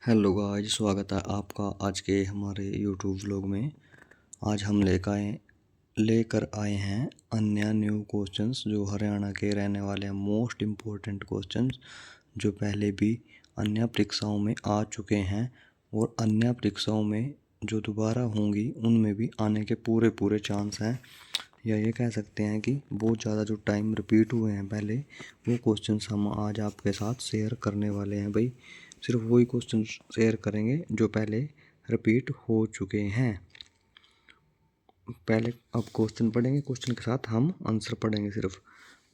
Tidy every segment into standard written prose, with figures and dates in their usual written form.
Hello guys, स्वागत है आपका आज के हमारे यूट्यूब व्लॉग में। आज हम लेकर आए हैं अन्य न्यू क्वेश्चंस जो हरियाणा के रहने वाले हैं, मोस्ट इम्पोर्टेंट क्वेश्चंस जो पहले भी अन्य परीक्षाओं में आ चुके हैं और अन्य परीक्षाओं में जो दोबारा होंगी उनमें भी आने के पूरे पूरे चांस हैं। या ये कह सकते हैं कि बहुत ज़्यादा जो टाइम रिपीट हुए हैं पहले, वो क्वेश्चंस हम आज आपके साथ शेयर करने वाले हैं भाई। सिर्फ वही क्वेश्चन शेयर करेंगे जो पहले रिपीट हो चुके हैं। पहले अब क्वेश्चन पढ़ेंगे, क्वेश्चन के साथ हम आंसर पढ़ेंगे सिर्फ।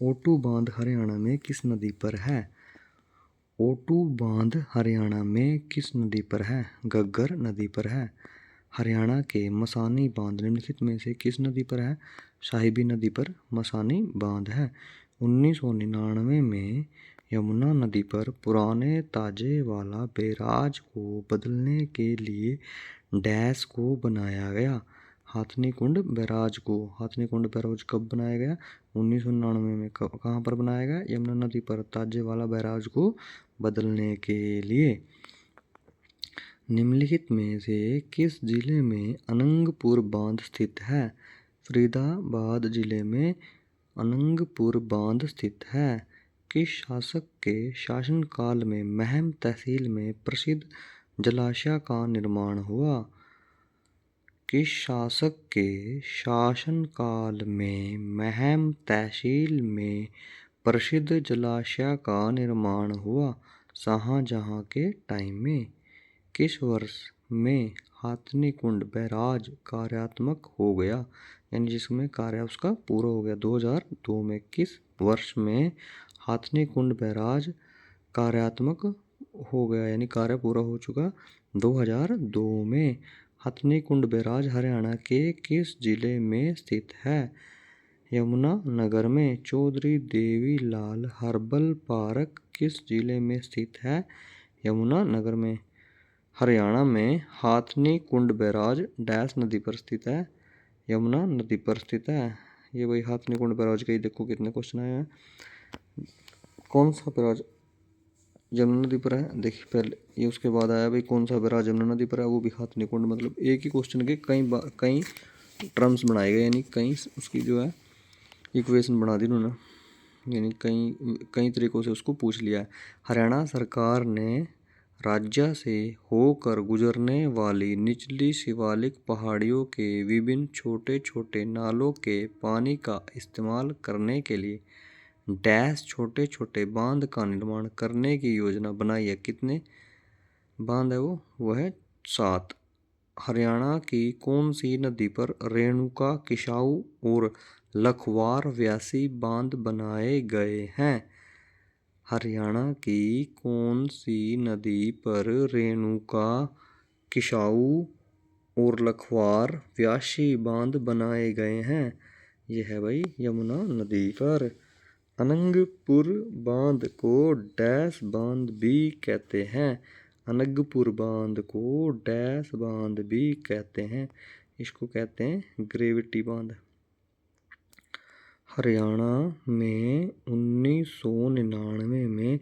ओटू बांध हरियाणा में किस नदी पर है? ओटू बांध हरियाणा में किस नदी पर है? घग्गर नदी पर है। हरियाणा के मसानी बांध निम्नलिखित में से किस नदी पर है? साहिबी नदी पर मसानी बांध है। 1999 में यमुना नदी पर पुराने ताजे वाला बैराज को बदलने के लिए डैश को बनाया गया। हाथनी कुंड बैराज को। हाथनी कुंड बैराज कब बनाया गया? 1999 में। कहाँ पर बनाया गया? यमुना नदी पर ताजे वाला बैराज को बदलने के लिए। निम्नलिखित में से किस जिले में अनंगपुर बांध स्थित है? फरीदाबाद जिले में अनंगपुर बांध स्थित है। किस शासक के शासनकाल में महम तहसील में प्रसिद्ध जलाशय का निर्माण हुआ? किस शासक के शासनकाल में महम तहसील में प्रसिद्ध जलाशय का निर्माण हुआ? शाहजहां के टाइम में। किस वर्ष में हाथनी कुंड बैराज कार्यात्मक हो गया? यानी जिसमें कार्य उसका पूरा हो गया 2002 में। किस वर्ष में हाथनी कुंड बैराज कार्यात्मक हो गया यानी कार्य पूरा हो चुका? 2002 में। हाथनी कुंड बैराज हरियाणा के किस जिले में स्थित है? यमुना नगर में। चौधरी देवी लाल हर्बल पार्क किस जिले में स्थित है? यमुना नगर में। हरियाणा में हाथनी कुंड बैराज डैश नदी पर स्थित है? यमुना नदी पर स्थित है। ये वही हाथनी कुंड बैराज के ही देखो कितने क्वेश्चन आए हैं। कौन सा बैराज यमुना नदी पर है? देखिए पहले ये, उसके बाद आया भाई कौन सा बैराज यमुना नदी पर है, वो भी हाथनी कुंड। मतलब एक ही क्वेश्चन के कई टर्म्स बनाए गए, यानी कई उसकी जो है इक्वेशन बना दी उन्होंने, यानी कई तरीकों से उसको पूछ लिया है। हरियाणा सरकार ने राज्य से होकर गुजरने वाली निचली शिवालिक पहाड़ियों के विभिन्न छोटे छोटे नालों के पानी का इस्तेमाल करने के लिए डैश छोटे छोटे बांध का निर्माण करने की योजना बनाई है। कितने बांध है वो है 7। हरियाणा की कौन सी नदी पर रेणुका, किसाऊ और लखवार व्यासी बांध बनाए गए हैं? हरियाणा की कौन सी नदी पर रेणुका, किसाऊ और लखवार व्यासी बांध बनाए गए हैं? यह है भाई यमुना नदी पर। अनंगपुर बांध को डैश बांध भी कहते हैं? अनंगपुर बांध को डैश बांध भी कहते हैं? इसको कहते हैं ग्रेविटी बांध। हरियाणा में 1999 में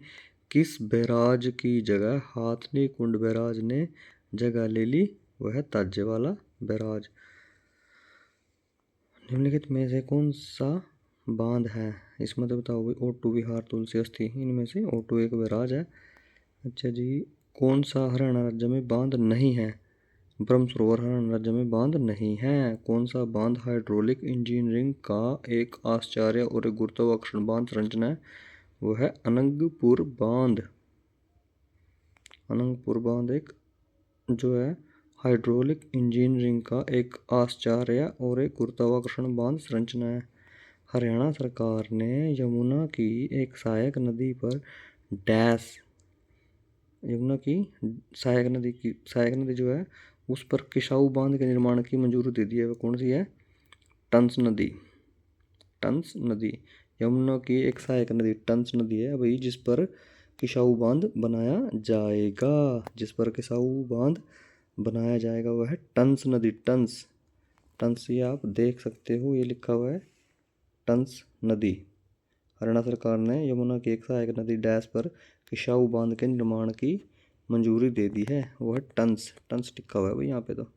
किस बैराज की जगह हाथनी कुंड बैराज ने जगह ले ली? वह ताजे वाला बैराज। निम्नलिखित में से कौन सा बांध है? इसमें तो बताओ भाई। ओटू, विहार, तुलसी, अस्थि, इनमें से ओटू एक बैराज है। अच्छा जी, कौन सा हरियाणा राज्य में बांध नहीं है? ब्रह्म सरोवर हरियाणा राज्य में बांध नहीं है। कौन सा बांध हाइड्रोलिक इंजीनियरिंग का एक आश्चर्य और एक गुरुत्वाकर्षण बांध संरचना है? वो है अनंगपुर बांध। अनंगपुर बांध एक जो है हाइड्रोलिक इंजीनियरिंग का एक आश्चर्य और एक गुरुत्वाकर्षण बांध संरचना है। हरियाणा सरकार ने यमुना की एक सहायक नदी पर डैश, यमुना की सहायक नदी जो है उस पर किसाऊ बांध के निर्माण की मंजूरी दे दी है। वह कौन सी है? टंस नदी। टंस नदी यमुना की एक सहायक नदी टंस नदी है भाई, जिस पर किसाऊ बांध बनाया जाएगा। जिस पर किसाऊ बांध बनाया जाएगा वह है टंस नदी। टंस टंस ये आप देख सकते हो, ये लिखा हुआ है टंस नदी। हरियाणा सरकार ने यमुना की एक सहायक नदी डैश पर किसाऊ बांध के निर्माण की मंजूरी दे दी है वो है टन्स, टन्स टिक्का हुआ है भाई यहाँ पे तो।